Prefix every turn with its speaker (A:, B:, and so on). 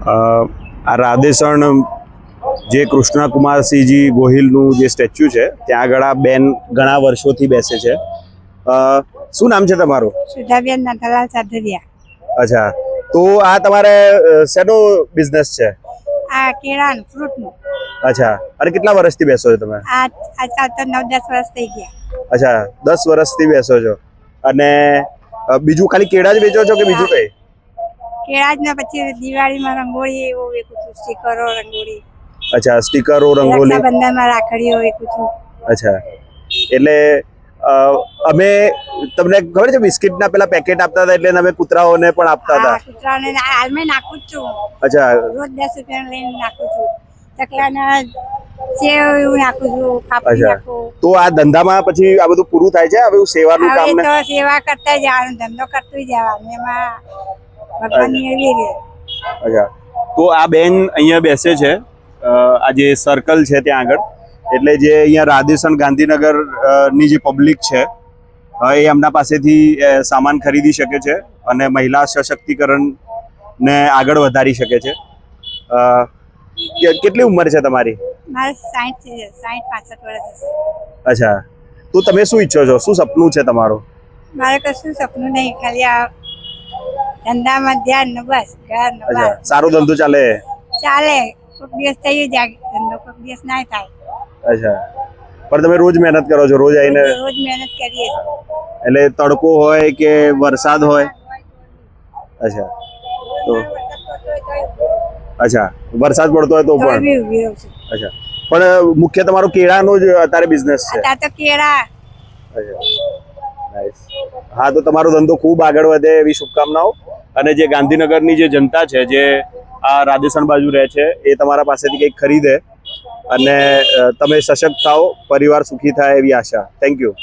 A: આ રાધેસણ જે કૃષ્ણકુમારસિંહજી ગોહિલનું જે સ્ટેચ્યુ છે ત્યાં આગળ આ બેન ઘણા વર્ષોથી બેસે છે. શું નામ છે તમારું?
B: સુધાબેન નથાલાલ સાધરિયા.
A: અચ્છા, તો આ તમારે શેનો બિઝનેસ છે?
B: આ કેળાનું ફ્રૂટનું.
A: અચ્છા, અને કેટલા વર્ષથી બેસો છો તમે?
B: આજકાલ તો 9-10 વર્ષ થઈ ગયા.
A: અચ્છા, 10 વર્ષથી બેસો છો. અને બીજું ખાલી કેળા જ વેચો છો કે બીજું કઈ?
B: કેળા જ ને પછી દિવાળીમાં રંગોળી એવું વેચું છું, સ્ટીકરો રંગોળી.
A: અચ્છા, સ્ટીકરો રંગોલી.
B: રક્ષાબંધનમાં રાખડીઓ વેચું છું.
A: અચ્છા, એટલે અમે તમને ખબર છે બિસ્કિટના પેલા પેકેટ આપતા હતા એટલે અમે કૂતરાઓને પણ આપતા હતા.
B: હા, કૂતરાને હાલમાં નાખું જ છું.
A: અચ્છા,
B: રોજ 10 રૂપિયા લઈને નાખું છું. ચકલાના સેવ એવું નાખું છું, કાપી
A: અચ્છા.
B: નાખું.
A: તો આ ધંધામાં પછી આ બધું પૂરું થાય છે? હવે સેવાનું કામ
B: હવે
A: ને
B: તો સેવા કરતા જવાનું, ધંધો કરતું જવાનું, એમાં ભગવાન મેળવી લે.
A: અચ્છા, તો આ બેન અહીંયા બેસે છે, આ જે સર્કલ છે ત્યાં આગળ. એટલે જે અહીંયા રાધેસણ ગાંધીનગર ની જે પબ્લિક છે એ એમના પાસેથી સામાન ખરીદી શકે છે અને મહિલા સશક્તિકરણને આગળ વધારી શકે છે. કેટલી ઉંમર છે તમારી?
B: મારે 60-65 વર્ષ હશે.
A: અચ્છા, તો તમે શું ઈચ્છો છો? શું સપનું છે તમારું?
B: મારે કશું સપનું નહીં, ખાલી આ ધંધામાં ધ્યાન ને બસ. ઘર ને
A: અચ્છા,
B: બસ
A: સારો ધંધો ચાલે?
B: ચાલે. કોઈક દિવસ થઈ જાય ધંધો, કોઈક દિવસ ના થાય.
A: અચ્છા, પણ તમે રોજ મહેનત કરો છો? રોજ આવીને
B: રોજ મહેનત કરીએ.
A: એટલે તડકો હોય કે વરસાદ હોય? અચ્છા, તો અચ્છા, વરસાદ પડતો હોય તો પણ? અચ્છા, પણ મુખ્ય તમારો કેળાનો જ અત્યારે બિઝનેસ છે?
B: અત્યારે તો કેળા.
A: અચ્છા, નાઈસ. હા, તો તમારો ધંધો ખૂબ આગળ વધે એવી શુભકામનાઓ. અને જે ગાંધીનગરની જે જનતા છે જે આ રાધેસણ બાજુ રહે છે એ તમારા પાસેથી કંઈક ખરીદે અને તમે સશક્ત થાઓ, પરિવાર સુખી થાય એવી આશા. Thank you.